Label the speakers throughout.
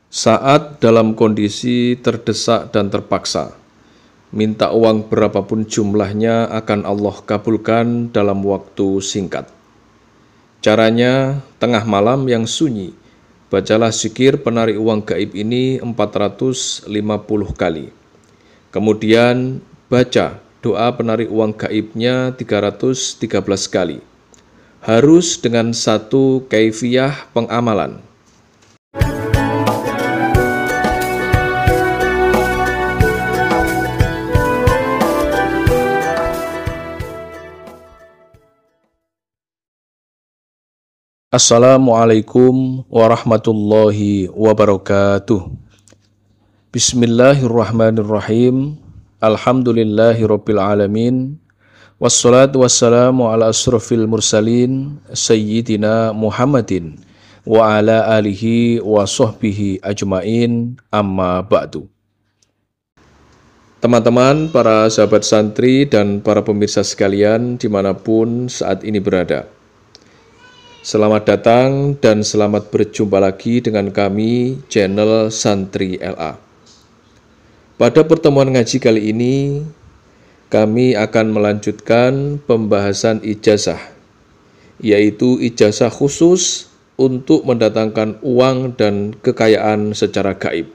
Speaker 1: Saat dalam kondisi terdesak dan terpaksa, minta uang berapapun jumlahnya akan Allah kabulkan dalam waktu singkat. Caranya, tengah malam yang sunyi, bacalah zikir penarik uang gaib ini 450 kali. Kemudian, baca doa penarik uang gaibnya 313 kali. Harus dengan satu kaifiyah pengamalan. Assalamualaikum warahmatullahi wabarakatuh. Bismillahirrahmanirrahim. Alhamdulillahirabbil alamin. Wassalatu wassalamu ala asrofil mursalin sayyidina Muhammadin wa ala alihi wa sahbihi ajmain, amma ba'du. Teman-teman, para sahabat santri dan para pemirsa sekalian dimanapun saat ini berada, selamat datang dan selamat berjumpa lagi dengan kami, channel Santri LA. Pada pertemuan ngaji kali ini, kami akan melanjutkan pembahasan ijazah, yaitu ijazah khusus untuk mendatangkan uang dan kekayaan secara gaib.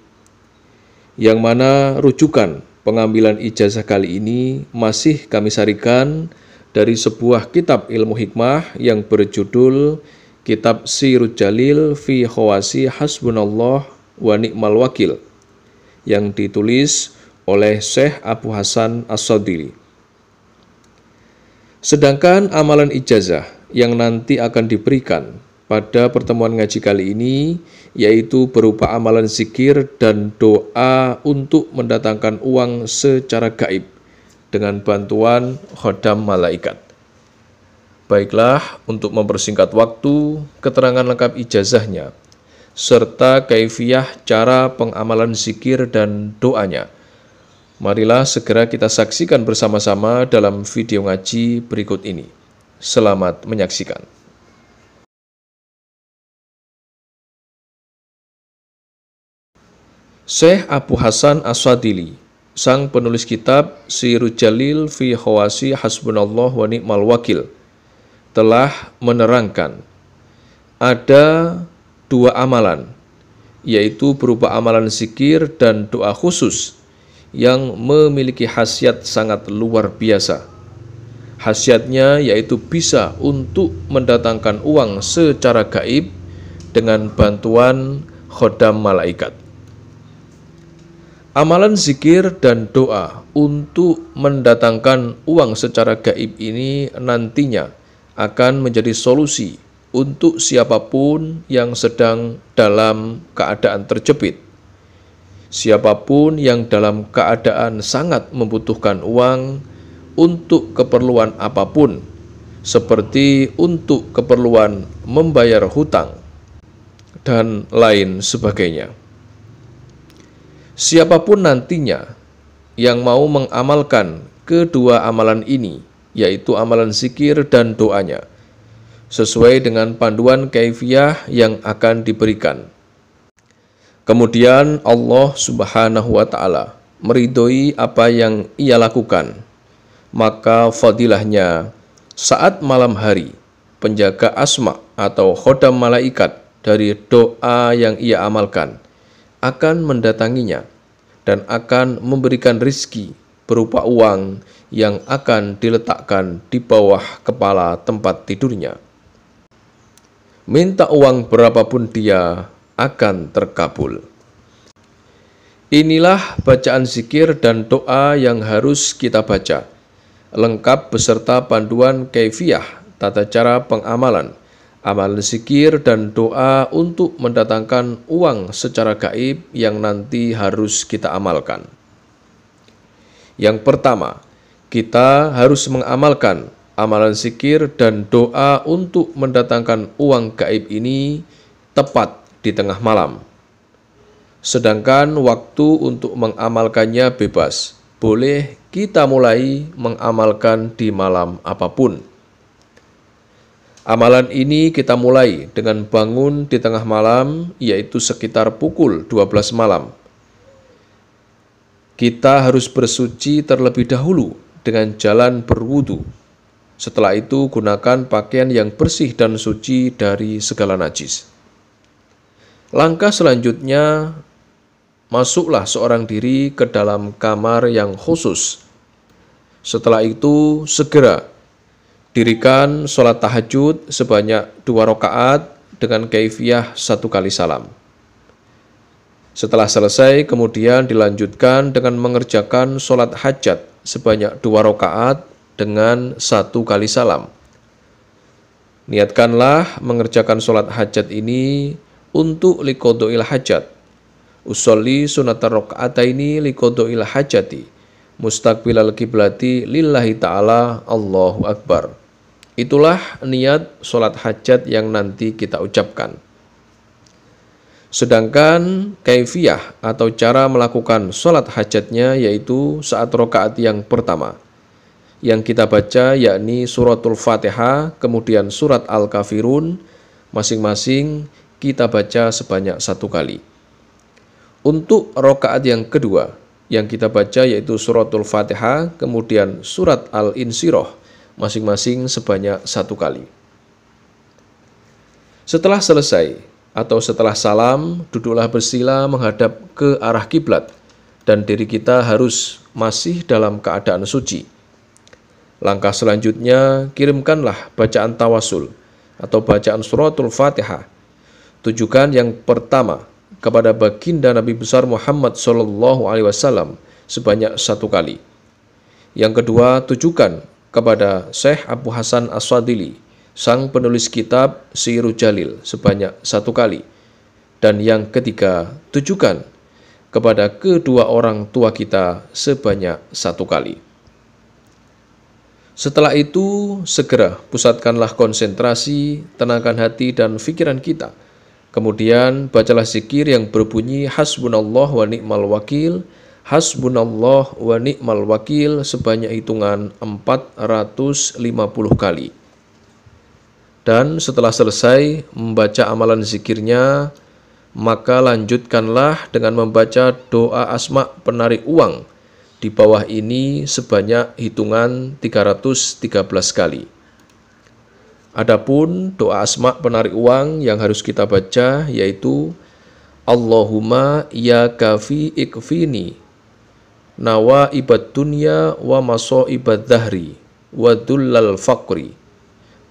Speaker 1: Yang mana rujukan pengambilan ijazah kali ini masih kami sarikan dari sebuah kitab ilmu hikmah yang berjudul Kitab Sirrul Jalil fi Khawasi Hasbunallah wa Ni'mal Wakil, yang ditulis oleh Syekh Abu Hasan As-Sadili. Sedangkan amalan ijazah yang nanti akan diberikan pada pertemuan ngaji kali ini, yaitu berupa amalan zikir dan doa untuk mendatangkan uang secara gaib dengan bantuan khodam malaikat. Baiklah, untuk mempersingkat waktu, keterangan lengkap ijazahnya, serta kaifiyah cara pengamalan zikir dan doanya, marilah segera kita saksikan bersama-sama dalam video ngaji berikut ini. Selamat menyaksikan. Syekh Abu Hasan As-Sadili, sang penulis kitab Sirrul Jalil fi Khawasi Hasbunallah wa Ni'mal Wakil, telah menerangkan ada dua amalan, yaitu berupa amalan zikir dan doa khusus yang memiliki khasiat sangat luar biasa. Khasiatnya yaitu bisa untuk mendatangkan uang secara gaib dengan bantuan khodam malaikat. Amalan zikir dan doa untuk mendatangkan uang secara gaib ini nantinya akan menjadi solusi untuk siapapun yang sedang dalam keadaan terjepit, siapapun yang dalam keadaan sangat membutuhkan uang untuk keperluan apapun, seperti untuk keperluan membayar hutang dan lain sebagainya. Siapapun nantinya yang mau mengamalkan kedua amalan ini, yaitu amalan zikir dan doanya, sesuai dengan panduan kaifiyah yang akan diberikan, kemudian Allah Subhanahu wa Ta'ala meridhoi apa yang ia lakukan, maka fadilahnya saat malam hari penjaga asma atau khodam malaikat dari doa yang ia amalkan akan mendatanginya dan akan memberikan rizki berupa uang yang akan diletakkan di bawah kepala tempat tidurnya. Minta uang berapapun dia akan terkabul. Inilah bacaan zikir dan doa yang harus kita baca, lengkap beserta panduan kaifiyah tata cara pengamalan amalan zikir dan doa untuk mendatangkan uang secara gaib yang nanti harus kita amalkan. Yang pertama, kita harus mengamalkan amalan zikir dan doa untuk mendatangkan uang gaib ini tepat di tengah malam. Sedangkan waktu untuk mengamalkannya bebas, boleh kita mulai mengamalkan di malam apapun. Amalan ini kita mulai dengan bangun di tengah malam, yaitu sekitar pukul 12 malam. Kita harus bersuci terlebih dahulu dengan jalan berwudu. Setelah itu gunakan pakaian yang bersih dan suci dari segala najis. Langkah selanjutnya, masuklah seorang diri ke dalam kamar yang khusus. Setelah itu segera dirikan sholat tahajud sebanyak 2 rakaat dengan kaifiyah 1 kali salam. Setelah selesai, kemudian dilanjutkan dengan mengerjakan sholat hajat sebanyak 2 rakaat dengan 1 kali salam. Niatkanlah mengerjakan sholat hajat ini untuk liqodo'il hajat. Usolli sunatar rakaataini liqodo'il hajati. Mustaqbilal kiblati lillahi ta'ala, Allahu Akbar. Itulah niat sholat hajat yang nanti kita ucapkan. Sedangkan kaifiyah atau cara melakukan sholat hajatnya yaitu saat rakaat yang pertama. Yang kita baca yakni suratul Fatihah, kemudian surat Al-Kafirun, masing-masing kita baca sebanyak 1 kali. Untuk rakaat yang kedua, yang kita baca yaitu suratul Fatihah, kemudian surat Al-Insyirah, masing-masing sebanyak 1 kali. Setelah selesai atau setelah salam, duduklah bersila menghadap ke arah kiblat dan diri kita harus masih dalam keadaan suci. Langkah selanjutnya, kirimkanlah bacaan tawasul atau bacaan suratul Fatihah. Tujukan yang pertama kepada baginda Nabi besar Muhammad SAW sebanyak 1 kali. Yang kedua, tujukan kepada Syekh Abu Hasan As-Sadili, sang penulis kitab Sirul Jalil sebanyak 1 kali. Dan yang ketiga, tujukan kepada kedua orang tua kita sebanyak 1 kali. Setelah itu, segera pusatkanlah konsentrasi, tenangkan hati dan pikiran kita. Kemudian bacalah zikir yang berbunyi hasbunallah wa ni'mal wakil, hasbunallah wa ni'mal wakil sebanyak hitungan 450 kali. Dan setelah selesai membaca amalan zikirnya, maka lanjutkanlah dengan membaca doa asma penarik uang di bawah ini sebanyak hitungan 313 kali. Adapun doa asma penarik uang yang harus kita baca yaitu Allahumma ya kafi ikfini nawa ibad dunya wa maso ibad dhahri wa dullal faqri.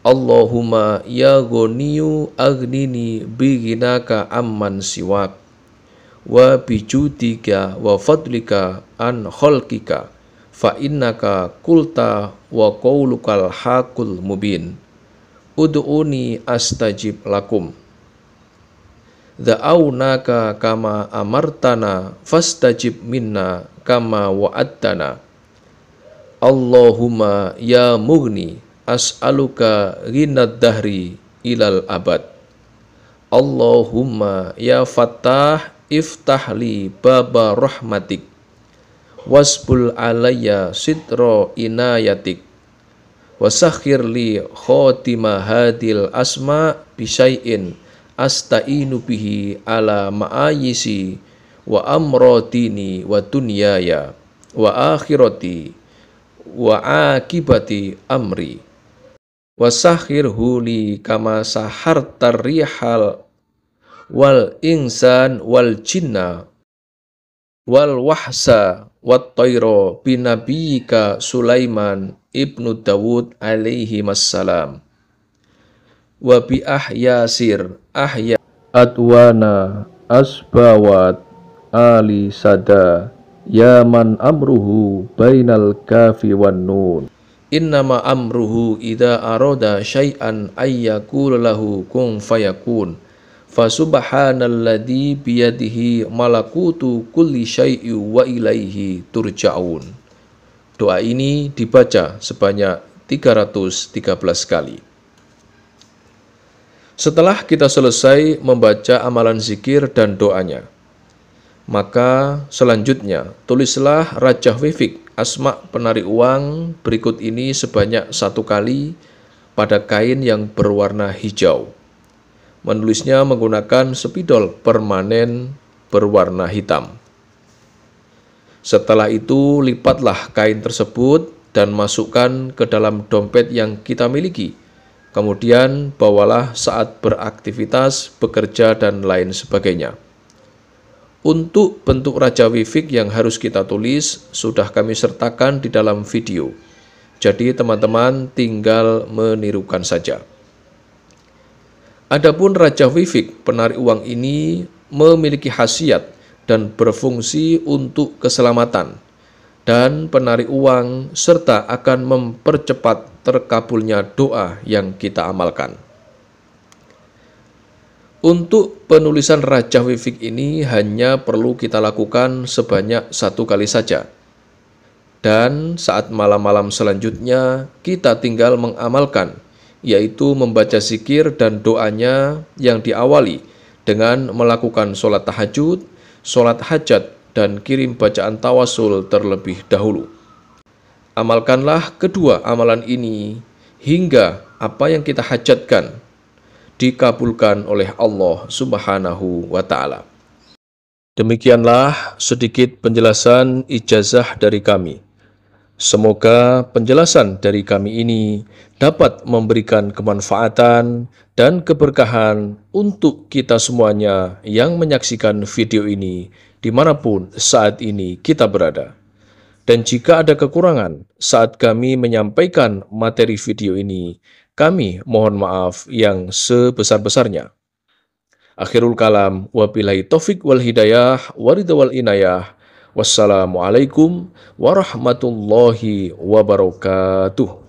Speaker 1: Allahumma ya ghaniyu aghnini bighinaka amman siwak wa bijudika wa fadlika an khalqika fa innaka kulta wa qaulukal haqul mubin. Ud'uni astajib lakum. Da'awnaka kama amartana fastajib minna kama wa'adtana. Allahumma ya mughni as'aluka ghinad dahri ilal abad. Allahumma ya fattah iftah li baba rahmatik wasbul alayya sitro inayatik wasakhir li khotima hadil asma bisyai'in asta'inu bihi ala ma'ayisi wa amrodini wa dunyaya wa akhirati wa akibati amri wasakhir huli kama sahartar rihal wal insan wal jinna wal wahsa wat tayro binabiyika Sulaiman ibnu Dawud alaihi wassalam wa bi ahyasir ahya adwana asbawat ali sada ya man amruhu bainal kafi wan nun. Innama amruhu idza arada syai'an ayyakul lahu kun fayakun. Fasubhanalladzi biyadihi malakutu kulli syai'in wa ilaihi turja'un. Doa ini dibaca sebanyak 313 kali. Setelah kita selesai membaca amalan zikir dan doanya, maka selanjutnya tulislah rajah wifik asma penarik uang berikut ini sebanyak 1 kali pada kain yang berwarna hijau. Menulisnya menggunakan spidol permanen berwarna hitam. Setelah itu, lipatlah kain tersebut dan masukkan ke dalam dompet yang kita miliki. Kemudian, bawalah saat beraktivitas, bekerja, dan lain sebagainya. Untuk bentuk Raja Wifik yang harus kita tulis, sudah kami sertakan di dalam video. Jadi, teman-teman tinggal menirukan saja. Adapun Raja Wifik, penarik uang ini memiliki khasiat dan berfungsi untuk keselamatan dan penarik uang serta akan mempercepat terkabulnya doa yang kita amalkan. Untuk penulisan Raja Wifik ini hanya perlu kita lakukan sebanyak 1 kali saja. Dan saat malam-malam selanjutnya kita tinggal mengamalkan, yaitu membaca zikir dan doanya yang diawali dengan melakukan sholat tahajud, sholat hajat, dan kirim bacaan tawasul terlebih dahulu. Amalkanlah kedua amalan ini hingga apa yang kita hajatkan dikabulkan oleh Allah Subhanahu wa Ta'ala. Demikianlah sedikit penjelasan ijazah dari kami. Semoga penjelasan dari kami ini dapat memberikan kemanfaatan dan keberkahan untuk kita semuanya yang menyaksikan video ini dimanapun saat ini kita berada. Dan jika ada kekurangan saat kami menyampaikan materi video ini, kami mohon maaf yang sebesar-besarnya. Akhirul kalam, wabillahi taufik wal hidayah, waridha wal inayah. Wassalamualaikum warahmatullahi wabarakatuh.